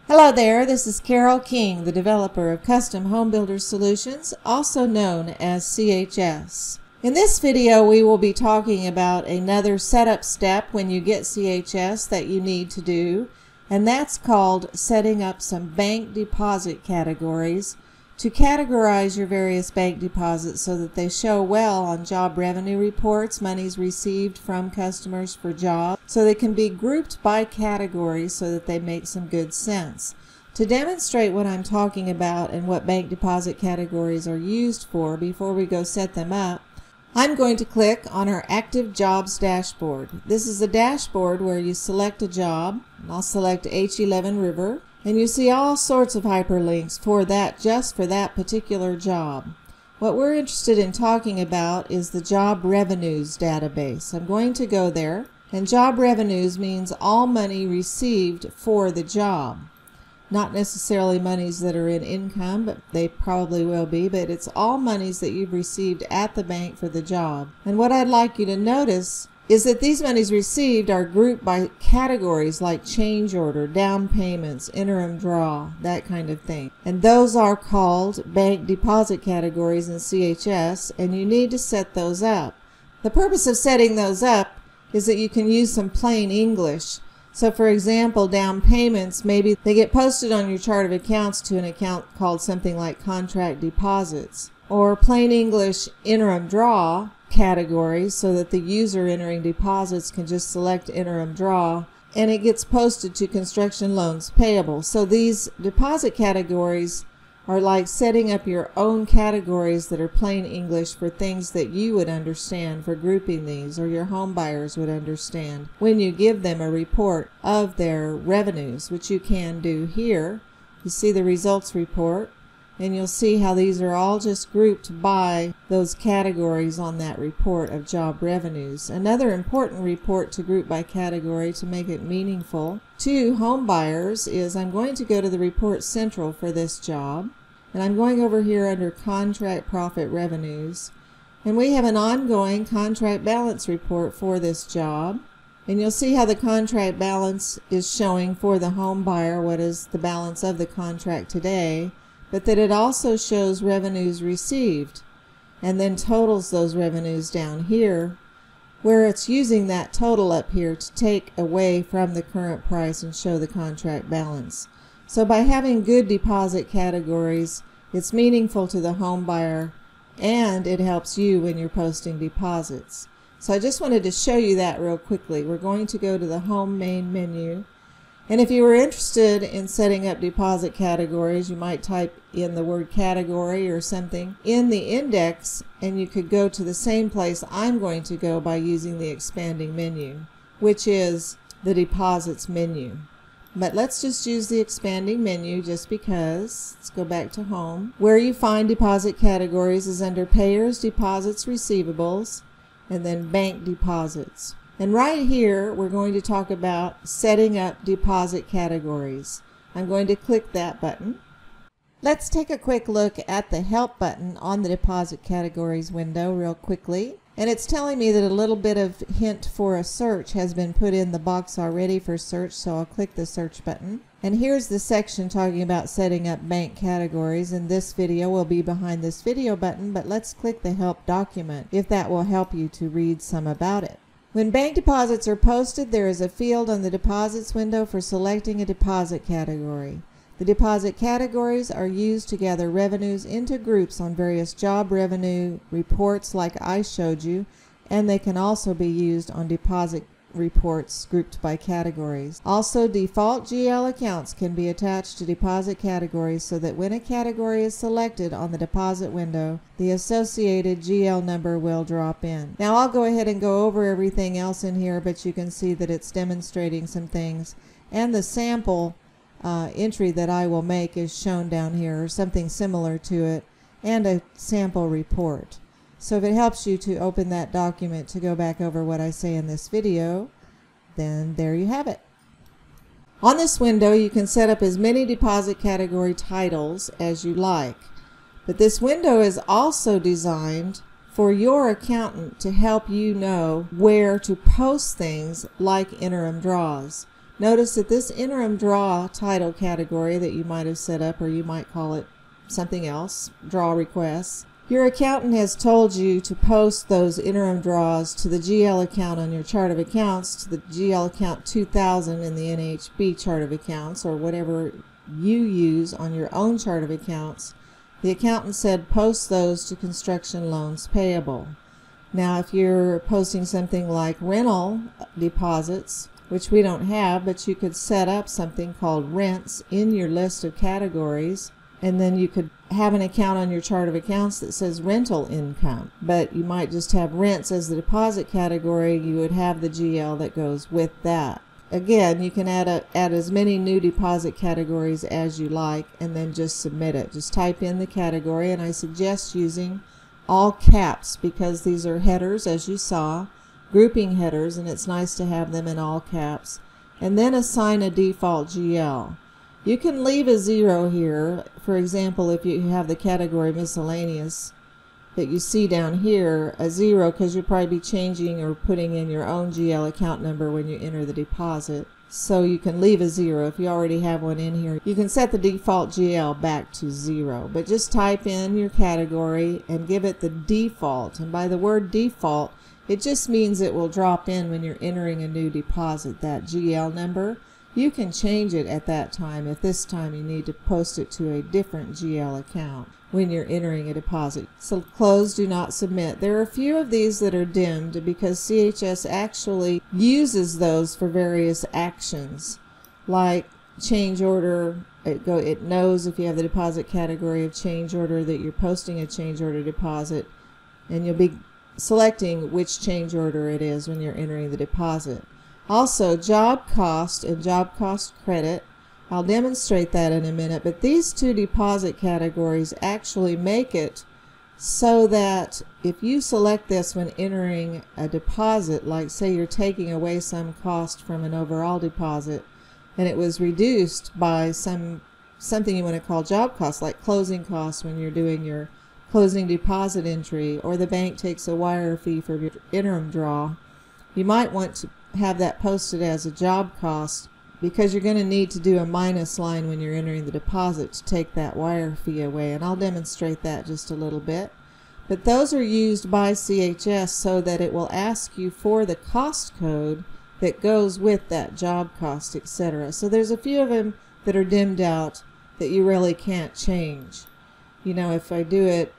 Hello there, this is Carol King, the developer of Custom Home Builder Solutions, also known as CHS. In this video, we will be talking about another setup step when you get CHS that you need to do, and that's called setting up some bank deposit categories to categorize your various bank deposits so that they show well on job revenue reports, monies received from customers for jobs, so they can be grouped by category so that they make some good sense. To demonstrate what I'm talking about and what bank deposit categories are used for before we go set them up, I'm going to click on our Active Jobs dashboard. This is a dashboard where you select a job, and I'll select H11 River, and you see all sorts of hyperlinks for that, just for that particular job. What we're interested in talking about is the job revenues database. I'm going to go there, and job revenues means all money received for the job. Not necessarily monies that are in income, but they probably will be, but it's all monies that you've received at the bank for the job. And what I'd like you to notice is that these monies received are grouped by categories like change order, down payments, interim draw, that kind of thing. And those are called bank deposit categories in CHS, and you need to set those up. The purpose of setting those up is that you can use some plain English. So for example, down payments, maybe they get posted on your chart of accounts to an account called something like contract deposits. Or plain English interim draw categories so that the user entering deposits can just select interim draw and it gets posted to construction loans payable. So these deposit categories are like setting up your own categories that are plain English for things that you would understand for grouping these, or your home buyers would understand when you give them a report of their revenues, which you can do here. You see the results report, and you'll see how these are all just grouped by those categories on that report of job revenues. Another important report to group by category to make it meaningful to home buyers is I'm going to go to the Report Central for this job, and I'm going over here under Contract Profit Revenues, and we have an ongoing contract balance report for this job. And you'll see how the contract balance is showing for the home buyer what is the balance of the contract today, but that it also shows revenues received and then totals those revenues down here, where it's using that total up here to take away from the current price and show the contract balance. So by having good deposit categories, it's meaningful to the home buyer and it helps you when you're posting deposits. So I just wanted to show you that real quickly. We're going to go to the Home main menu. And if you were interested in setting up deposit categories, you might type in the word category or something in the index, and you could go to the same place I'm going to go by using the expanding menu, which is the deposits menu. But let's just use the expanding menu just because. Let's go back to Home. Where you find deposit categories is under Payers, Deposits, Receivables, and then Bank Deposits. And right here, we're going to talk about setting up deposit categories. I'm going to click that button. Let's take a quick look at the Help button on the Deposit Categories window real quickly. And it's telling me that a little bit of hint for a search has been put in the box already for search, so I'll click the Search button. And here's the section talking about setting up bank categories, and this video will be behind this video button, but let's click the Help document if that will help you to read some about it. When bank deposits are posted, there is a field on the Deposits window for selecting a deposit category. The deposit categories are used to gather revenues into groups on various job revenue reports like I showed you, and they can also be used on deposit reports grouped by categories. Also, default GL accounts can be attached to deposit categories so that when a category is selected on the deposit window, the associated GL number will drop in. Now I'll go ahead and go over everything else in here, but you can see that it's demonstrating some things, and the sample entry that I will make is shown down here, or something similar to it, and a sample report. So if it helps you to open that document to go back over what I say in this video, then there you have it. On this window, you can set up as many deposit category titles as you like. But this window is also designed for your accountant to help you know where to post things like interim draws. Notice that this interim draw title category that you might have set up, or you might call it something else, draw requests, your accountant has told you to post those interim draws to the GL account on your chart of accounts, to the GL account 2000 in the NHB chart of accounts, or whatever you use on your own chart of accounts. The accountant said post those to construction loans payable. Now if you're posting something like rental deposits, which we don't have, but you could set up something called rents in your list of categories, and then you could have an account on your chart of accounts that says rental income, but you might just have rents as the deposit category. You would have the GL that goes with that. Again, you can add as many new deposit categories as you like, and then just submit it. Just type in the category, and I suggest using all caps because these are headers, as you saw, grouping headers, and it's nice to have them in all caps. And then assign a default GL. You can leave a 0 here. For example, if you have the category miscellaneous that you see down here, a 0, because you'll probably be changing or putting in your own GL account number when you enter the deposit. So you can leave a 0 if you already have one in here. You can set the default GL back to 0, but just type in your category and give it the default. And by the word default, it just means it will drop in when you're entering a new deposit, that GL number. You can change it at that time if this time you need to post it to a different GL account when you're entering a deposit. So close, do not submit. There are a few of these that are dimmed because CHS actually uses those for various actions, like change order. It knows if you have the deposit category of change order that you're posting a change order deposit, and you'll be selecting which change order it is when you're entering the deposit. Also, job cost and job cost credit. I'll demonstrate that in a minute, but these two deposit categories actually make it so that if you select this when entering a deposit, like say you're taking away some cost from an overall deposit and it was reduced by something you want to call job cost, like closing costs when you're doing your closing deposit entry, or the bank takes a wire fee for your interim draw, you might want to have that posted as a job cost, because you're going to need to do a minus line when you're entering the deposit to take that wire fee away, and I'll demonstrate that just a little bit. But those are used by CHS so that it will ask you for the cost code that goes with that job cost, etc. So there's a few of them that are dimmed out that you really can't change. You know, if I do it,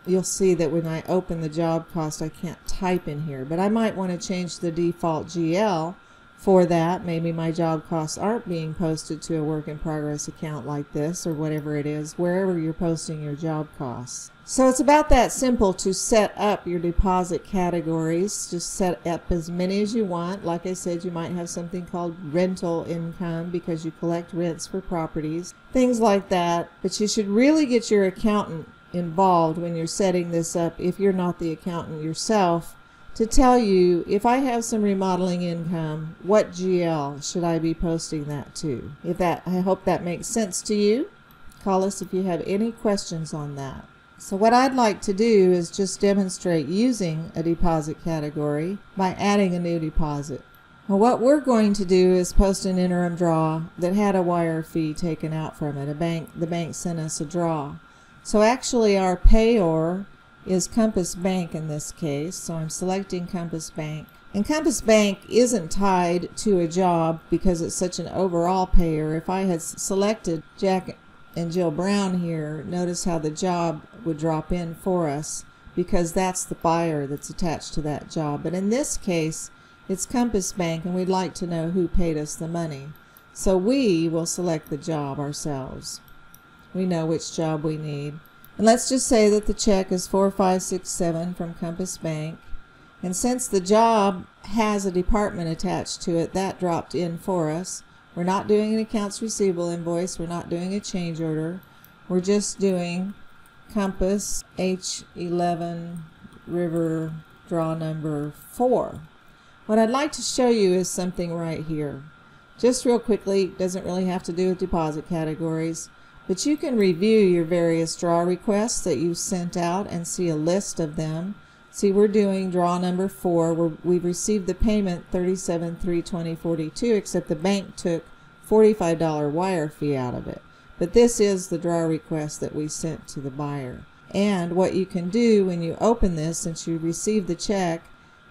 you'll see that when I open the job cost, I can't type in here, but I might want to change the default GL for that. Maybe my job costs aren't being posted to a work in progress account like this, or whatever it is, wherever you're posting your job costs. So it's about that simple to set up your deposit categories. Just set up as many as you want. Like I said, you might have something called rental income because you collect rents for properties, things like that. But you should really get your accountant involved when you're setting this up, if you're not the accountant yourself, to tell you, if I have some remodeling income, what GL should I be posting that to? I hope that makes sense to you. Call us if you have any questions on that. So what I'd like to do is just demonstrate using a deposit category by adding a new deposit. Well, what we're going to do is post an interim draw that had a wire fee taken out from it. The bank sent us a draw. So actually our payor is Compass Bank in this case, so I'm selecting Compass Bank. And Compass Bank isn't tied to a job because it's such an overall payer. If I had selected Jack and Jill Brown here, notice how the job would drop in for us because that's the buyer that's attached to that job. But in this case, it's Compass Bank, and we'd like to know who paid us the money. So we will select the job ourselves. We know which job we need. And let's just say that the check is 4567 from Compass Bank. And since the job has a department attached to it, that dropped in for us. We're not doing an accounts receivable invoice. We're not doing a change order. We're just doing Compass H11 River draw number 4. What I'd like to show you is something right here. Just real quickly, doesn't really have to do with deposit categories, but you can review your various draw requests that you sent out and see a list of them. See, we're doing draw number 4 where we've received the payment $37,320.42, except the bank took $45 wire fee out of it. But this is the draw request that we sent to the buyer. And what you can do when you open this, since you received the check,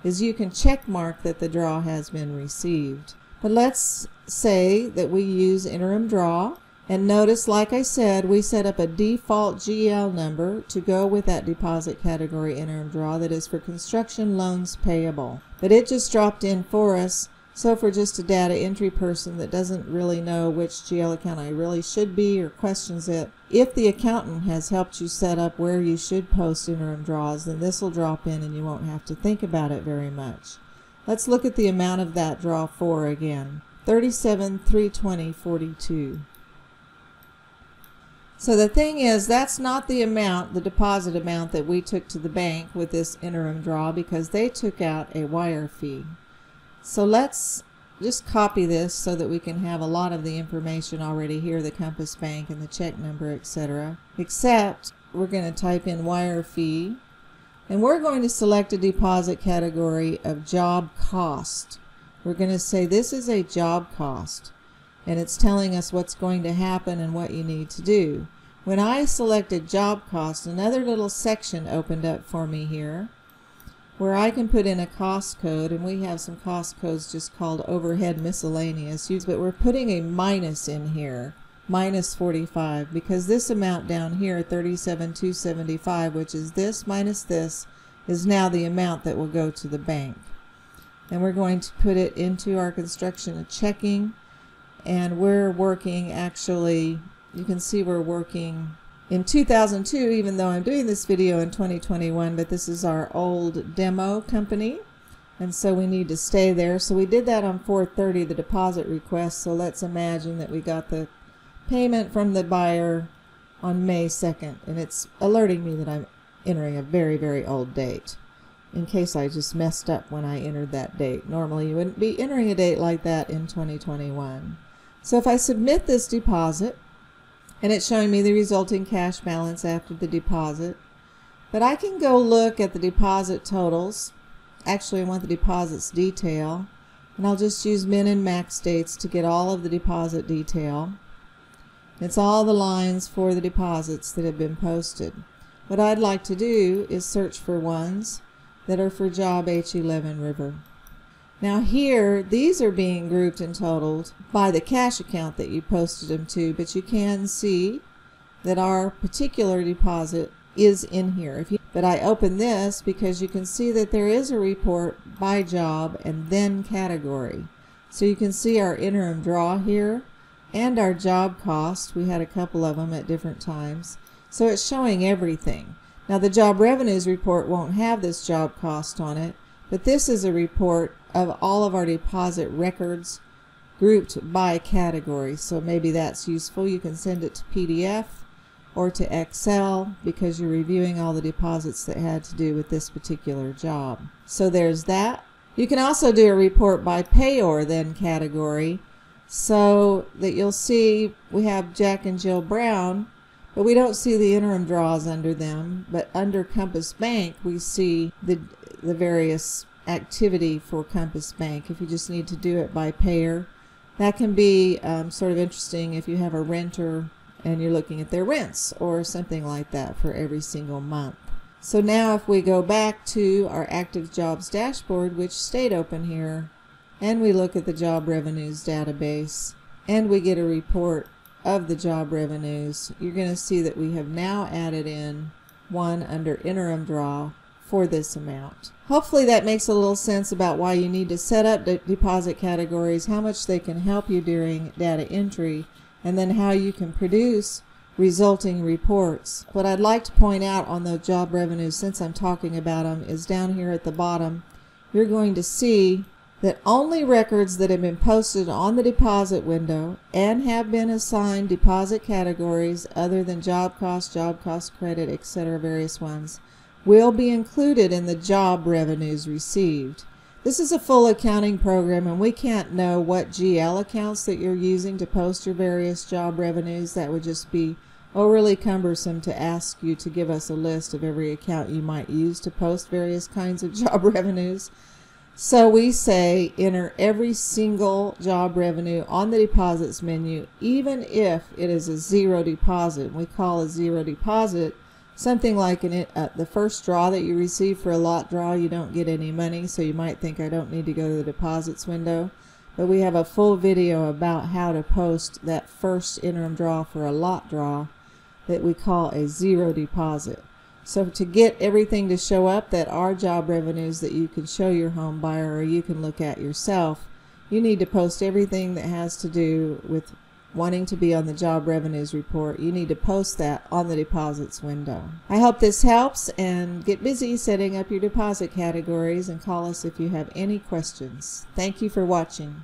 is you can check mark that the draw has been received. But let's say that we use interim draw. And notice, like I said, we set up a default GL number to go with that deposit category interim draw that is for construction loans payable. But it just dropped in for us. So for just a data entry person that doesn't really know which GL account I really should be or questions it, if the accountant has helped you set up where you should post interim draws, then this will drop in and you won't have to think about it very much. Let's look at the amount of that draw 4 again. $37,320.42. So the thing is, that's not the amount, the deposit amount that we took to the bank with this interim draw, because they took out a wire fee. So let's just copy this so that we can have a lot of the information already here, the Compass Bank and the check number, etc. Except we're going to type in wire fee, and we're going to select a deposit category of job cost. We're going to say this is a job cost, and it's telling us what's going to happen and what you need to do. When I selected job cost, another little section opened up for me here where I can put in a cost code, and we have some cost codes just called overhead miscellaneous, but we're putting a minus in here, minus 45, because this amount down here, $37,275, which is this minus this, is now the amount that will go to the bank. And we're going to put it into our construction checking, and we're working, actually, you can see we're working in 2002, even though I'm doing this video in 2021, but this is our old demo company, and so we need to stay there. So we did that on 4/30, the deposit request. So let's imagine that we got the payment from the buyer on May 2nd, and it's alerting me that I'm entering a very, very old date, in case I just messed up when I entered that date. Normally you wouldn't be entering a date like that in 2021. So if I submit this deposit, and it's showing me the resulting cash balance after the deposit, but I can go look at the deposit totals. Actually, I want the deposits detail, and I'll just use min and max dates to get all of the deposit detail. It's all the lines for the deposits that have been posted. What I'd like to do is search for ones that are for job H11 River. Now here, these are being grouped and totaled by the cash account that you posted them to, but you can see that our particular deposit is in here. But I open this because you can see that there is a report by job and then category. So you can see our interim draw here and our job cost. We had a couple of them at different times. So it's showing everything. Now the job revenues report won't have this job cost on it, but this is a report of all of our deposit records grouped by category. So maybe that's useful. You can send it to PDF or to Excel because you're reviewing all the deposits that had to do with this particular job. So there's that. You can also do a report by payor then category, so that you'll see we have Jack and Jill Brown, but we don't see the interim draws under them. But under Compass Bank we see the various activity for Compass Bank. If you just need to do it by payer, that can be sort of interesting if you have a renter and you're looking at their rents or something like that for every single month. So now if we go back to our active jobs dashboard, which stayed open here, and we look at the job revenues database and we get a report of the job revenues, you're going to see that we have now added in one under interim draw for this amount. Hopefully that makes a little sense about why you need to set up deposit categories, how much they can help you during data entry, and then how you can produce resulting reports. What I'd like to point out on the job revenues, since I'm talking about them, is down here at the bottom. You're going to see that only records that have been posted on the deposit window and have been assigned deposit categories other than job cost credit, etc., various ones, will be included in the job revenues received. This is a full accounting program, and we can't know what GL accounts that you're using to post your various job revenues. That would just be overly cumbersome to ask you to give us a list of every account you might use to post various kinds of job revenues. So we say enter every single job revenue on the deposits menu, even if it is a zero deposit. We call a zero deposit something like the first draw that you receive for a lot draw. You don't get any money, so you might think I don't need to go to the deposits window. But we have a full video about how to post that first interim draw for a lot draw that we call a zero deposit. So to get everything to show up that are job revenues that you can show your home buyer or you can look at yourself, you need to post everything that has to do with wanting to be on the job revenues report. You need to post that on the deposits window. I hope this helps, and get busy setting up your deposit categories and call us if you have any questions. Thank you for watching.